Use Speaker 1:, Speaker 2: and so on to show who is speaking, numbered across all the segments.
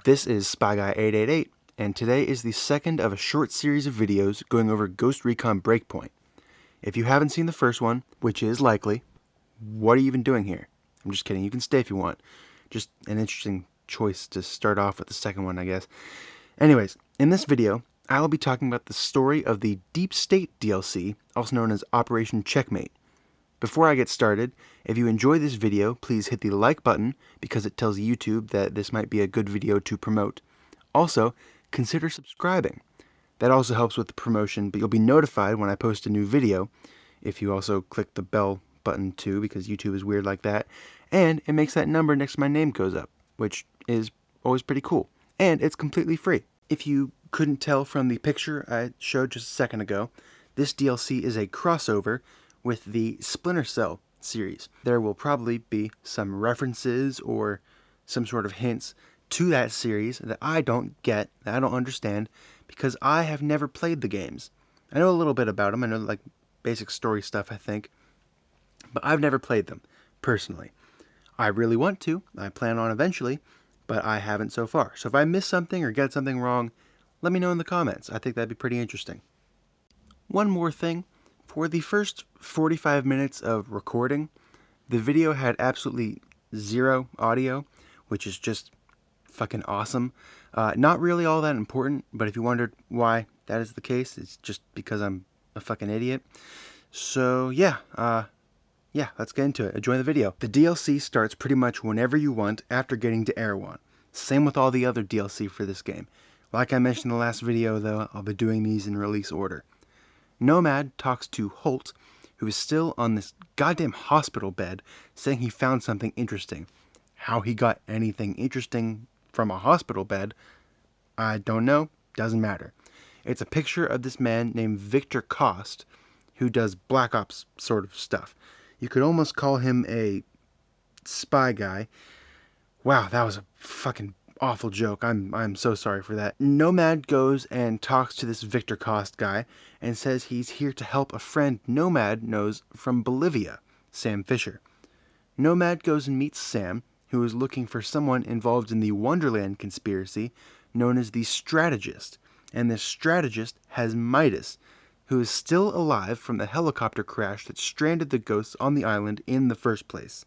Speaker 1: This is SpyGuy888, and today is the second of a short series of videos going over Ghost Recon Breakpoint. If you haven't seen the first one, which is likely, what are you even doing here? I'm just kidding, you can stay if you want. Just an interesting choice to start off with the second one, I guess. Anyways, in this video, I will be talking about the story of the Deep State DLC, also known as Operation Checkmate. Before I get started, if you enjoy this video, please hit the like button because it tells YouTube that this might be a good video to promote. Also, consider subscribing. That also helps with the promotion, but you'll be notified when I post a new video if you also click the bell button too, because YouTube is weird like that. And it makes that number next to my name goes up, which is always pretty cool. And it's completely free. If you couldn't tell from the picture I showed just a second ago, this DLC is a crossover with the Splinter series. There will probably be some references or some sort of hints to that series that I don't get, that I don't understand, because I have never played the games. I know a little bit about them, I know like basic story stuff, I think, but I've never played them, personally. I really want to, I plan on eventually, but I haven't so far. So if I miss something or get something wrong, let me know in the comments. I think that'd be pretty interesting. One more thing. For the first 45 minutes of recording, the video had absolutely zero audio, which is just fucking awesome. Not really all that important, but if you wondered why that is the case, it's just because I'm a fucking idiot. So yeah, let's get into it. Enjoy the video. The DLC starts pretty much whenever you want after getting to Erewhon. Same with all the other DLC for this game. Like I mentioned in the last video though, I'll be doing these in release order. Nomad talks to Holt, who is still on this goddamn hospital bed, saying he found something interesting. How he got anything interesting from a hospital bed, I don't know, doesn't matter. It's a picture of this man named Victor Cost, who does Black Ops sort of stuff. You could almost call him a spy guy. Wow, that was a fucking awful joke. I'm so sorry for that. Nomad goes and talks to this Victor Cost guy and says he's here to help a friend Nomad knows from Bolivia, Sam Fisher. Nomad goes and meets Sam, who is looking for someone involved in the Wonderland conspiracy known as the Strategist, and this Strategist has Midas, who is still alive from the helicopter crash that stranded the ghosts on the island in the first place.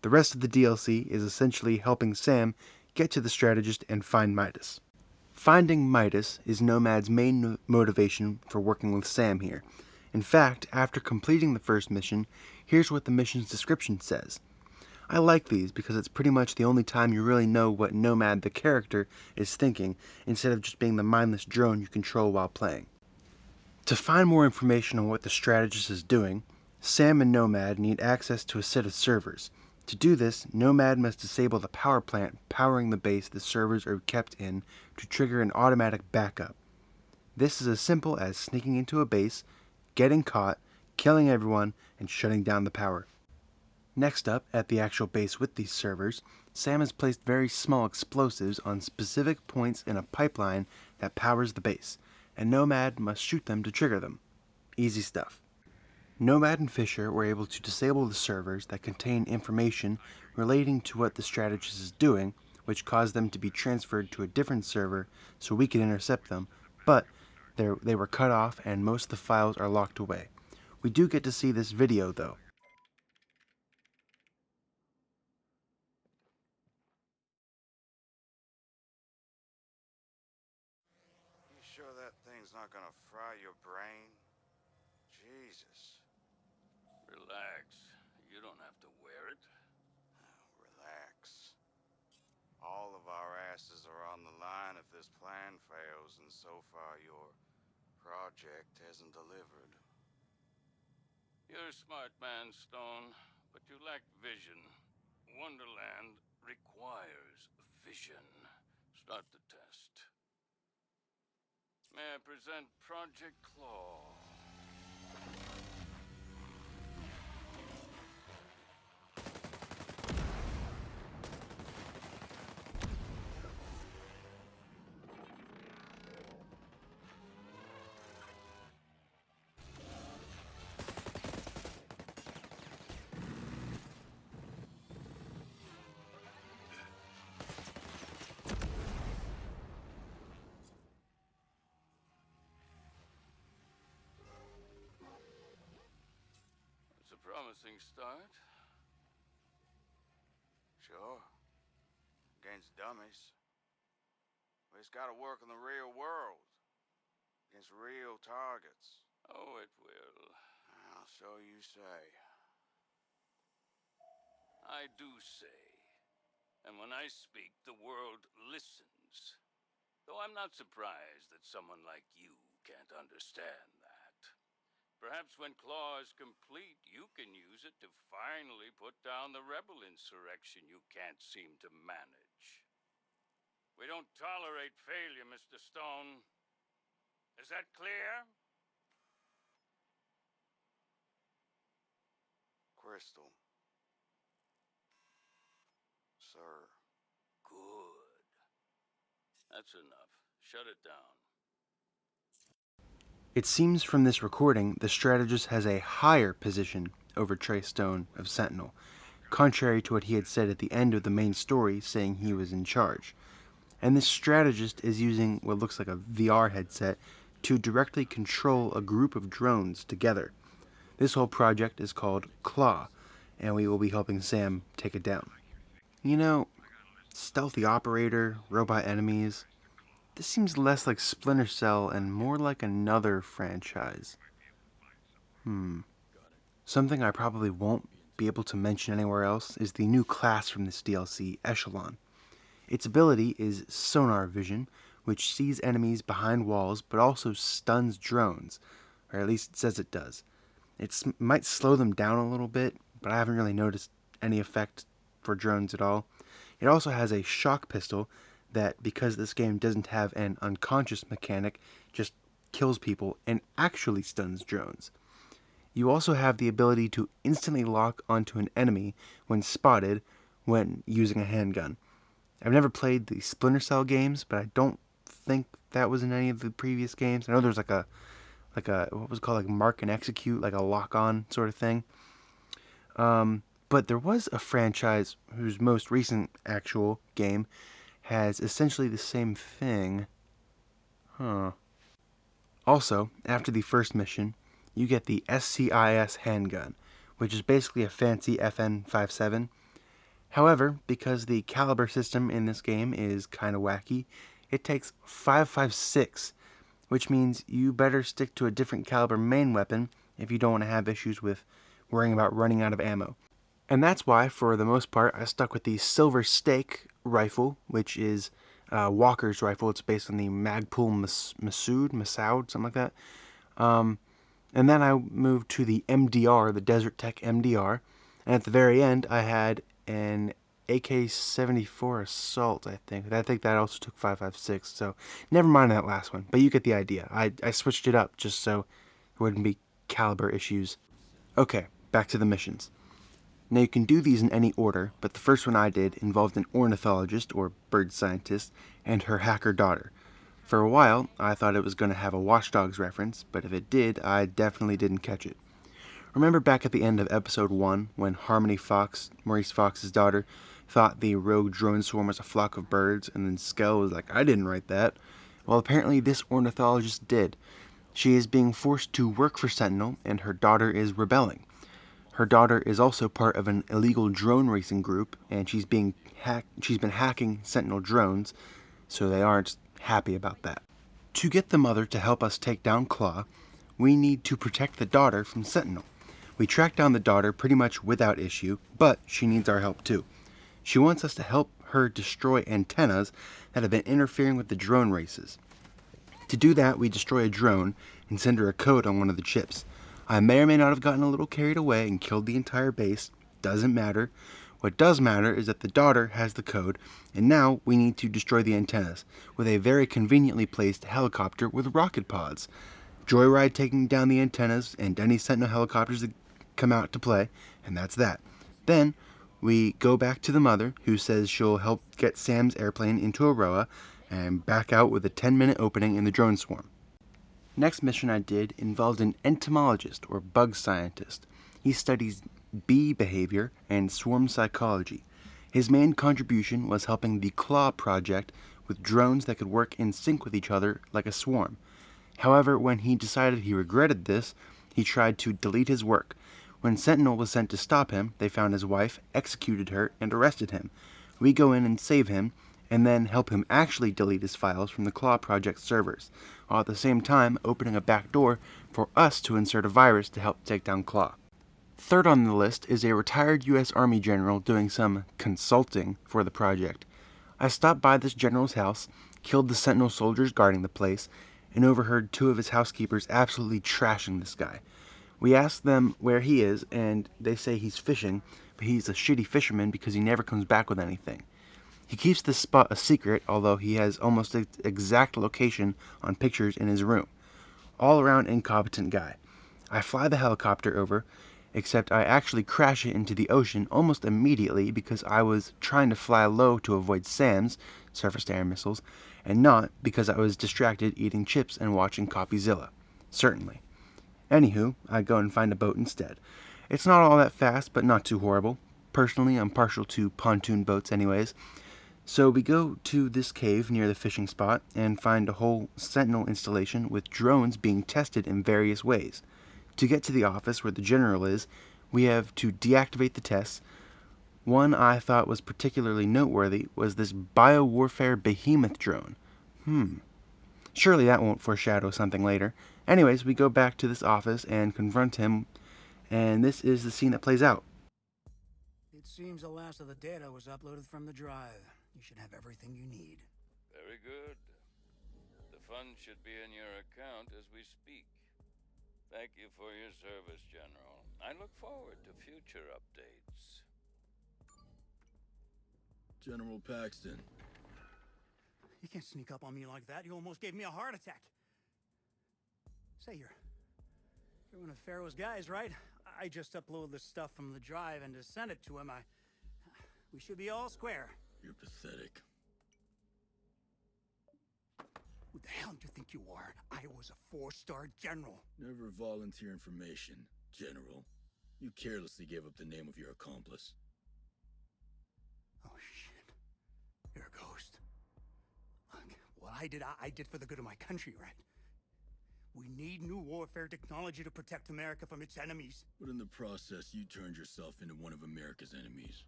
Speaker 1: The rest of the DLC is essentially helping Sam get to the Strategist and find Midas. Finding Midas is Nomad's main motivation for working with Sam here. In fact, after completing the first mission, here's what the mission's description says. I like these because it's pretty much the only time you really know what Nomad the character is thinking, instead of just being the mindless drone you control while playing. To find more information on what the Strategist is doing, Sam and Nomad need access to a set of servers. To do this, Nomad must disable the power plant powering the base the servers are kept in to trigger an automatic backup. This is as simple as sneaking into a base, getting caught, killing everyone, and shutting down the power. Next up, at the actual base with these servers, Sam has placed very small explosives on specific points in a pipeline that powers the base, and Nomad must shoot them to trigger them. Easy stuff. Nomad and Fisher were able to disable the servers that contain information relating to what the Strategist is doing, which caused them to be transferred to a different server so we could intercept them, but they were cut off and most of the files are locked away. We do get to see this video though.
Speaker 2: You sure that thing's not gonna fry your brain? Jesus.
Speaker 3: Relax. You don't have to wear it.
Speaker 2: Relax. All of our asses are on the line if this plan fails, and so far your project hasn't delivered.
Speaker 3: You're a smart man, Stone, but you lack vision. Wonderland requires vision. Start the test. May I present Project Claw? promising start.
Speaker 2: Sure. Against dummies. But it's gotta work in the real world. Against real targets.
Speaker 3: Oh, it will.
Speaker 2: Well, so you say.
Speaker 3: I do say. And when I speak, the world listens. Though I'm not surprised that someone like you can't understand that. Perhaps when Claw is complete, you can use it to finally put down the rebel insurrection you can't seem to manage. We don't tolerate failure, Mr. Stone. Is that clear?
Speaker 2: Crystal. Sir.
Speaker 3: Good. That's enough. Shut it down.
Speaker 1: It seems from this recording the strategist has a higher position over Trey Stone of Sentinel, contrary to what he had said at the end of the main story, saying he was in charge. And this strategist is using what looks like a VR headset to directly control a group of drones together. This whole project is called Claw, and we will be helping Sam take it down. You know, stealthy operator, robot enemies, this seems less like Splinter Cell and more like another franchise. Something I probably won't be able to mention anywhere else is the new class from this DLC, Echelon. Its ability is sonar vision, which sees enemies behind walls but also stuns drones, or at least it says it does. It might slow them down a little bit, but I haven't really noticed any effect for drones at all. It also has a shock pistol that, because this game doesn't have an unconscious mechanic, just kills people and actually stuns drones. You also have the ability to instantly lock onto an enemy when spotted when using a handgun. I've never played the Splinter Cell games, but I don't think that was in any of the previous games. I know there's like a what was it called, like mark and execute, like a lock on sort of thing. But there was a franchise whose most recent actual game has essentially the same thing. Huh. Also, after the first mission, you get the SCIS handgun, which is basically a fancy FN-57. However, because the caliber system in this game is kind of wacky, it takes 5.56, which means you better stick to a different caliber main weapon if you don't want to have issues with worrying about running out of ammo. And that's why, for the most part, I stuck with the Silver Stake rifle, which is Walker's rifle. It's based on the Magpul Masood, something like that. And then I moved to the MDR, the Desert Tech MDR. And at the very end, I had an AK-74 Assault, I think. I think that also took 5.56, so never mind that last one. But you get the idea. I switched it up just so there wouldn't be caliber issues. Okay, back to the missions. Now you can do these in any order, but the first one I did involved an ornithologist, or bird scientist, and her hacker daughter. For a while, I thought it was going to have a Watch Dogs reference, but if it did, I definitely didn't catch it. Remember back at the end of episode 1 when Harmony Fox, Maurice Fox's daughter, thought the rogue drone swarm was a flock of birds, and then Skell was like, I didn't write that. Well, apparently this ornithologist did. She is being forced to work for Sentinel, and her daughter is rebelling. Her daughter is also part of an illegal drone racing group, and she's been hacking Sentinel drones, so they aren't happy about that. To get the mother to help us take down Claw, we need to protect the daughter from Sentinel. We track down the daughter pretty much without issue, but she needs our help too. She wants us to help her destroy antennas that have been interfering with the drone races. To do that, we destroy a drone and send her a code on one of the chips. I may or may not have gotten a little carried away and killed the entire base. Doesn't matter. What does matter is that the daughter has the code, and now we need to destroy the antennas with a very conveniently placed helicopter with rocket pods. Joyride taking down the antennas and any Sentinel helicopters that come out to play, and that's that. Then we go back to the mother, who says she'll help get Sam's airplane into Aroa, and back out with a 10-minute opening in the drone swarm. Next mission I did involved an entomologist, or bug scientist. He studies bee behavior and swarm psychology. His main contribution was helping the Claw project with drones that could work in sync with each other like a swarm. However, when he decided he regretted this, he tried to delete his work. When Sentinel was sent to stop him, they found his wife, executed her, and arrested him. We go in and save him, and then help him actually delete his files from the Claw Project servers, while at the same time opening a back door for us to insert a virus to help take down Claw. Third on the list is a retired U.S. Army general doing some consulting for the project. I stopped by this general's house, killed the Sentinel soldiers guarding the place, and overheard two of his housekeepers absolutely trashing this guy. We asked them where he is, and they say he's fishing, but he's a shitty fisherman because he never comes back with anything. He keeps this spot a secret, although he has almost its exact location on pictures in his room. All around incompetent guy. I fly the helicopter over, except I actually crash it into the ocean almost immediately because I was trying to fly low to avoid SAMs, surface-to-air missiles, and not because I was distracted eating chips and watching Copyzilla. Certainly. Anywho, I go and find a boat instead. It's not all that fast, but not too horrible. Personally, I'm partial to pontoon boats anyways. So we go to this cave near the fishing spot and find a whole Sentinel installation with drones being tested in various ways. To get to the office where the general is, we have to deactivate the tests. One I thought was particularly noteworthy was this biowarfare behemoth drone. Surely that won't foreshadow something later. Anyways, we go back to this office and confront him, and this is the scene that plays out.
Speaker 4: It seems the last of the data was uploaded from the drive. You should have everything you need.
Speaker 3: Very good. The funds should be in your account as we speak. Thank you for your service, General. I look forward to future updates.
Speaker 5: General Paxton.
Speaker 4: You can't sneak up on me like that. You almost gave me a heart attack. Say, you're one of Pharaoh's guys, right? I just uploaded the stuff from the drive and to send it to him. We should be all square.
Speaker 5: You're pathetic.
Speaker 4: Who the hell do you think you are? I was a 4-star general.
Speaker 5: Never volunteer information, General. You carelessly gave up the name of your accomplice.
Speaker 4: Oh, shit. You're a ghost. Look, what I did for the good of my country, right? We need new warfare technology to protect America from its enemies.
Speaker 5: But in the process, you turned yourself into one of America's enemies.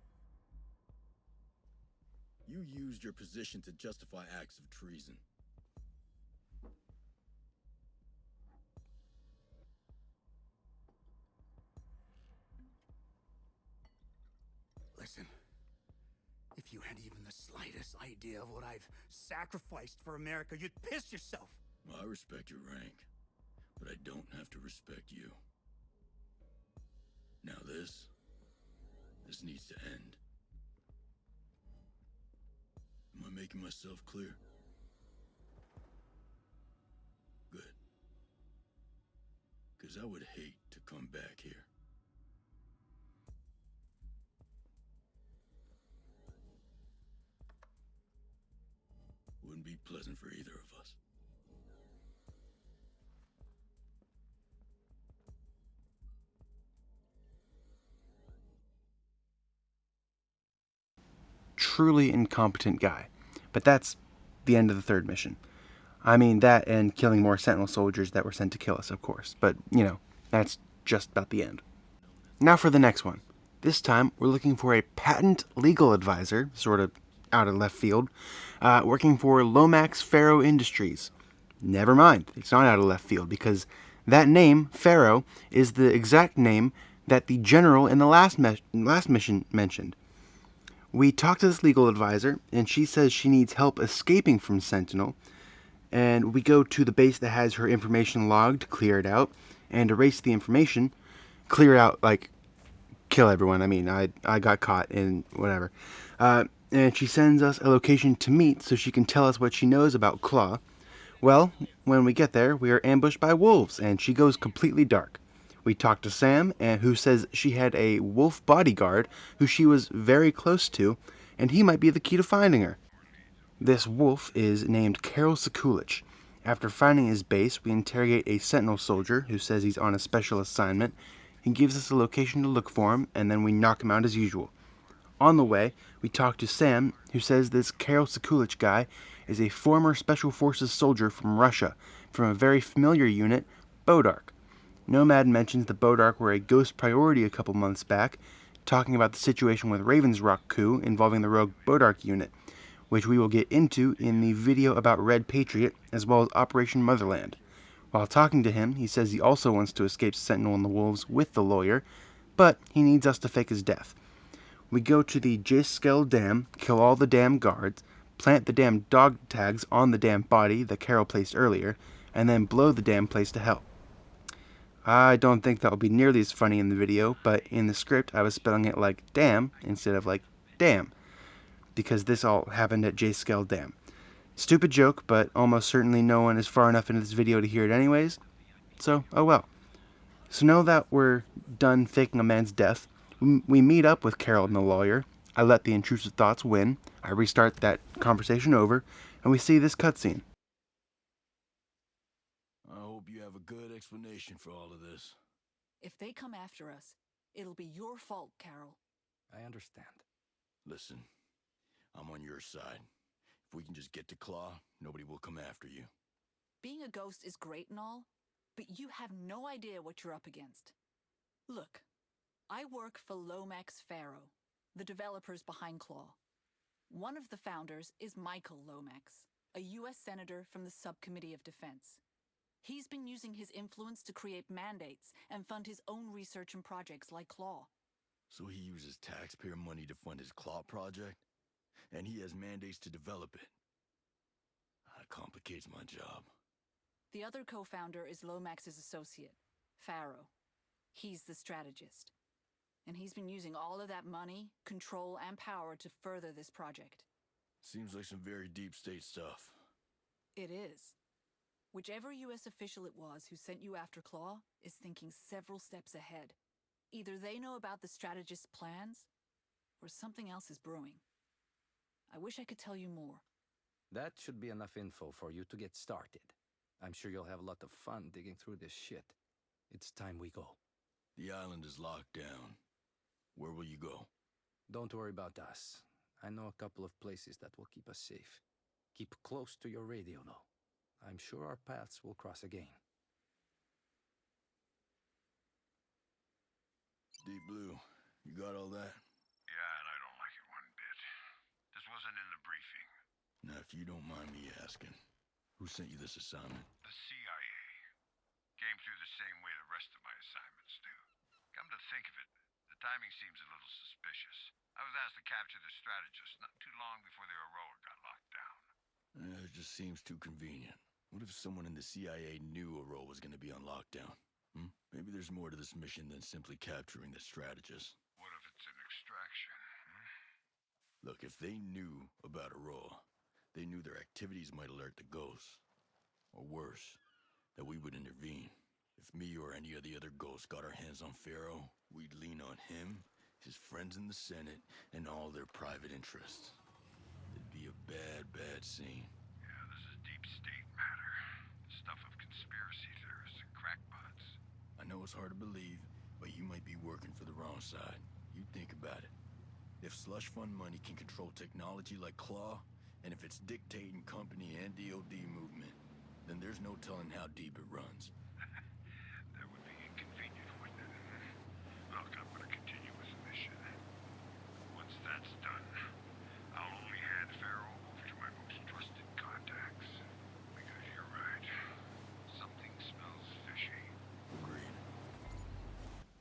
Speaker 5: You used your position to justify acts of treason.
Speaker 4: Listen, if you had even the slightest idea of what I've sacrificed for America, you'd piss yourself.
Speaker 5: I respect your rank, but I don't have to respect you. Now this needs to end. Am I making myself clear? Good. Because I would hate to come back here. Wouldn't be pleasant for either of us.
Speaker 1: Truly incompetent guy. But that's the end of the third mission. I mean, that and killing more Sentinel soldiers that were sent to kill us, of course. But, that's just about the end. Now for the next one. This time, we're looking for a patent legal advisor, sort of out of left field, working for Lomax Faro Industries. Never mind, it's not out of left field, because that name, Faro, is the exact name that the general in the last mission mentioned. We talked to this legal advisor, and she says she needs help escaping from Sentinel, and we go to the base that has her information logged, clear it out, and erase the information. Clear out, like, kill everyone. I mean, I got caught in whatever. And she sends us a location to meet so she can tell us what she knows about Claw. Well, when we get there, we are ambushed by wolves, and she goes completely dark. We talked to Sam, who says she had a wolf bodyguard who she was very close to, and he might be the key to finding her. This wolf is named Karol Sekulich. After finding his base, we interrogate a Sentinel soldier who says he's on a special assignment. He gives us a location to look for him, and then we knock him out as usual. On the way, we talk to Sam, who says this Karol Sekulich guy is a former Special Forces soldier from Russia, from a very familiar unit, Bodark. Nomad mentions the Bodark were a ghost priority a couple months back, talking about the situation with Raven's Rock coup involving the rogue Bodark unit, which we will get into in the video about Red Patriot as well as Operation Motherland. While talking to him, he says he also wants to escape Sentinel and the Wolves with the lawyer, but he needs us to fake his death. We go to the J-Skell Dam, kill all the dam guards, plant the damn dog tags on the damn body that Carol placed earlier, and then blow the damn place to hell. I don't think that will be nearly as funny in the video, but in the script I was spelling it like damn instead of like damn, because this all happened at J-Skell Dam. Stupid joke, but almost certainly no one is far enough into this video to hear it anyways, so oh well. So now that we're done faking a man's death, we meet up with Carol and the lawyer. I let the intrusive thoughts win, I restart that conversation over, and we see this cutscene.
Speaker 5: I hope you have a good explanation for all of this.
Speaker 6: If they come after us, it'll be your fault, Carol.
Speaker 7: I understand.
Speaker 5: Listen, I'm on your side. If we can just get to Claw, nobody will come after you.
Speaker 6: Being a ghost is great and all, but you have no idea what you're up against. Look, I work for Lomax Faro, the developers behind Claw. One of the founders is Michael Lomax, a U.S. Senator from the Subcommittee of Defense. He's been using his influence to create mandates and fund his own research and projects like Claw.
Speaker 5: So he uses taxpayer money to fund his Claw project? And he has mandates to develop it. That complicates my job.
Speaker 6: The other co-founder is Lomax's associate, Faro. He's the strategist. And he's been using all of that money, control, and power to further this project.
Speaker 5: Seems like some very deep state stuff.
Speaker 6: It is. Whichever U.S. official it was who sent you after Claw is thinking several steps ahead. Either they know about the strategist's plans, or something else is brewing. I wish I could tell you more.
Speaker 7: That should be enough info for you to get started. I'm sure you'll have a lot of fun digging through this shit. It's time we go.
Speaker 5: The island is locked down. Where will you go?
Speaker 7: Don't worry about us. I know a couple of places that will keep us safe. Keep close to your radio, though. I'm sure our paths will cross again.
Speaker 5: Deep Blue, you got all that?
Speaker 2: Yeah, and I don't like it one bit. This wasn't in the briefing.
Speaker 5: Now, if you don't mind me asking, who sent you this assignment?
Speaker 2: The CIA. Came through the same way the rest of my assignments do. Come to think of it, the timing seems a little suspicious. I was asked to capture the strategist not too long before the Aurora got locked down.
Speaker 5: It just seems too convenient. What if someone in the CIA knew Aurora was going to be on lockdown? Maybe there's more to this mission than simply capturing the strategist.
Speaker 2: What if it's an extraction?
Speaker 5: Look, if they knew about Aurora, they knew their activities might alert the ghosts. Or worse, that we would intervene. If me or any of the other ghosts got our hands on Faro, we'd lean on him, his friends in the Senate, and all their private interests. It'd be a bad, bad scene.
Speaker 2: Yeah, this is deep state matter. Stuff of conspiracy theorists and crackpots.
Speaker 5: I know it's hard to believe, but you might be working for the wrong side. You think about it. If slush fund money can control technology like Claw, and if it's dictating company and DOD movement, then there's no telling how deep it runs.
Speaker 2: That would be inconvenient, wouldn't it? Look, I'm gonna continue with the mission. Once that's done, I'll only hand Faro over to my most trusted contacts. Because you're right. Something smells fishy.
Speaker 5: Agreed.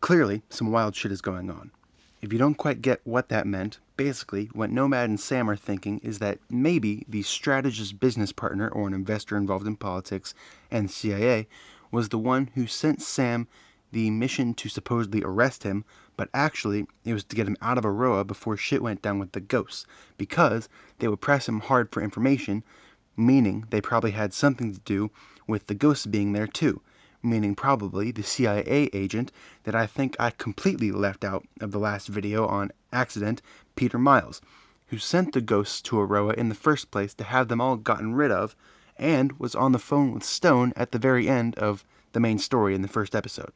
Speaker 1: Clearly, some wild shit is going on. If you don't quite get what that meant, basically, what Nomad and Sam are thinking is that maybe the strategist business partner or an investor involved in politics and CIA was the one who sent Sam the mission to supposedly arrest him, but actually it was to get him out of Aroa before shit went down with the ghosts, because they would press him hard for information, meaning they probably had something to do with the ghosts being there too, meaning probably the CIA agent that I think I completely left out of the last video on accident, Peter Miles, who sent the ghosts to Aroa in the first place to have them all gotten rid of, and was on the phone with Stone at the very end of the main story in the first episode.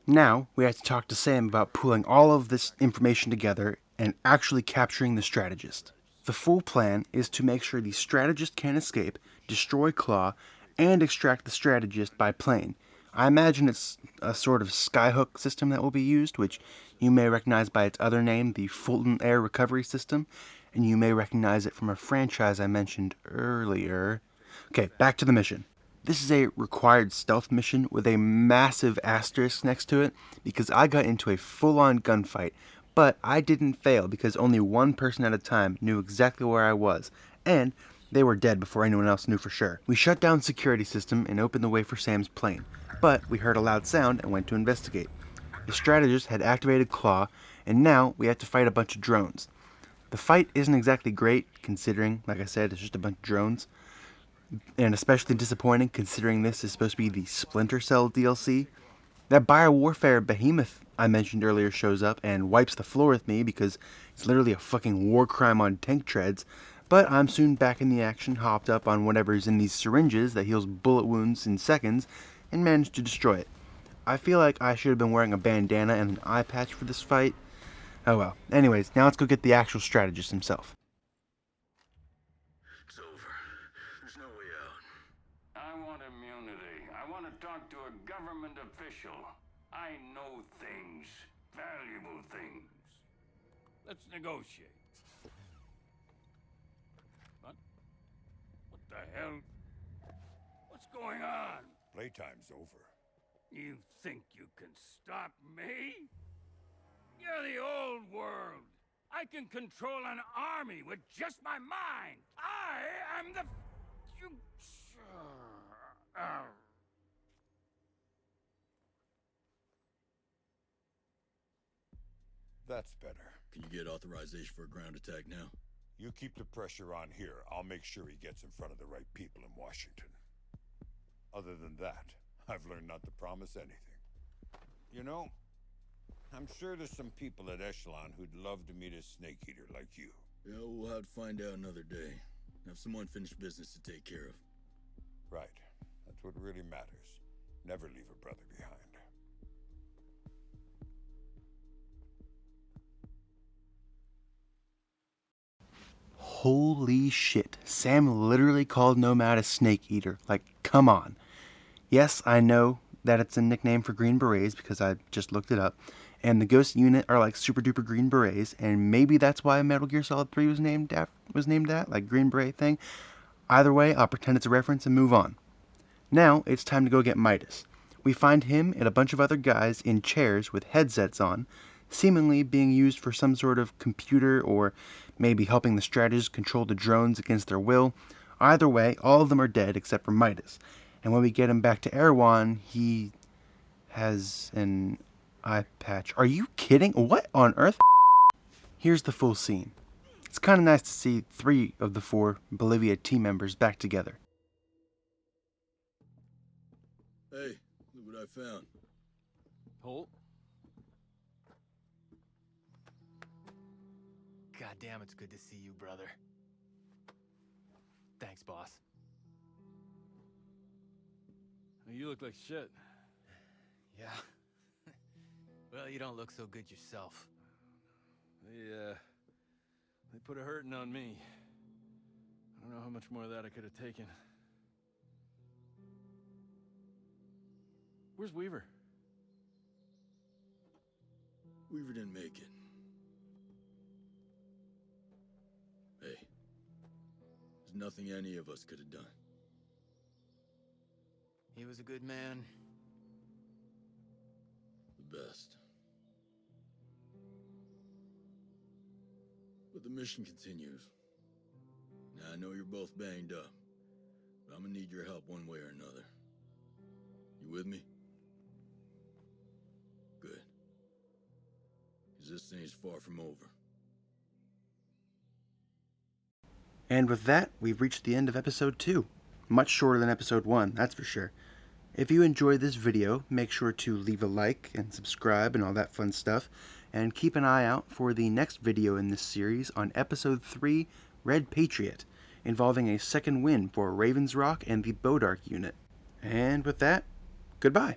Speaker 1: Now, we have to talk to Sam about pulling all of this information together and actually capturing the strategist. The full plan is to make sure the strategist can escape, destroy Claw, and extract the strategist by plane, I imagine it's a sort of skyhook system that will be used, which you may recognize by its other name, the Fulton Air Recovery System, and you may recognize it from a franchise I mentioned earlier. Okay, back to the mission. This is a required stealth mission with a massive asterisk next to it because I got into a full-on gunfight, but I didn't fail because only one person at a time knew exactly where I was, and they were dead before anyone else knew for sure. We shut down the security system and opened the way for Sam's plane, but we heard a loud sound and went to investigate. The strategist had activated Claw, and now we had to fight a bunch of drones. The fight isn't exactly great, considering, like I said, it's just a bunch of drones, and especially disappointing considering this is supposed to be the Splinter Cell DLC. That biowarfare behemoth I mentioned earlier shows up and wipes the floor with me because it's literally a fucking war crime on tank treads, but I'm soon back in the action, hopped up on whatever's in these syringes that heals bullet wounds in seconds, and managed to destroy it. I feel like I should have been wearing a bandana and an eye patch for this fight. Oh well. Anyways, now let's go get the actual strategist himself.
Speaker 5: It's over. There's no way out.
Speaker 3: I want immunity. I want to talk to a government official. I know things. Valuable things. Let's negotiate. What? What the hell? What's going on?
Speaker 2: Playtime's over.
Speaker 3: You think you can stop me? You're the old world. I can control an army with just my mind. I am the future.
Speaker 2: That's better.
Speaker 5: Can you get authorization for a ground attack now?
Speaker 2: You keep the pressure on here. I'll make sure he gets in front of the right people in Washington. Other than that, I've learned not to promise anything. You know, I'm sure there's some people at Echelon who'd love to meet a snake eater like you.
Speaker 5: Yeah, we'll have to find out another day. Have some unfinished business to take care of.
Speaker 2: Right. That's what really matters. Never leave a brother behind.
Speaker 1: Holy shit. Sam literally called Nomad a snake eater. Like, come on. Yes, I know that it's a nickname for Green Berets because I just looked it up. And the Ghost unit are like super duper Green Berets, and maybe that's why Metal Gear Solid 3 was named that, like Green Beret thing. Either way, I'll pretend it's a reference and move on. Now, it's time to go get Midas. We find him and a bunch of other guys in chairs with headsets on, seemingly being used for some sort of computer or maybe helping the strategist control the drones against their will. Either way, all of them are dead except for Midas. And when we get him back to Erewhon, he has an eye patch. Are you kidding? What on earth? Here's the full scene. It's kind of nice to see 3 of the 4 Bolivia team members back together.
Speaker 5: Hey, look what I found.
Speaker 8: Holt? God damn, it's good to see you, brother. Thanks, boss.
Speaker 9: You look like shit.
Speaker 8: Yeah. Well, you don't look so good yourself.
Speaker 9: They put a hurting on me. I don't know how much more of that I could have taken. Where's Weaver?
Speaker 5: Weaver didn't make it. Hey, there's nothing any of us could have done.
Speaker 8: He was a good man.
Speaker 5: The best. But the mission continues. Now, I know you're both banged up, but I'm gonna need your help one way or another. You with me? Good. Because this thing's far from over.
Speaker 1: And with that, we've reached the end of episode 2. Much shorter than episode 1, that's for sure. If you enjoyed this video, make sure to leave a like and subscribe and all that fun stuff. And keep an eye out for the next video in this series on episode 3, Red Patriot, involving a second win for Ravens Rock and the Bodark unit. And with that, goodbye.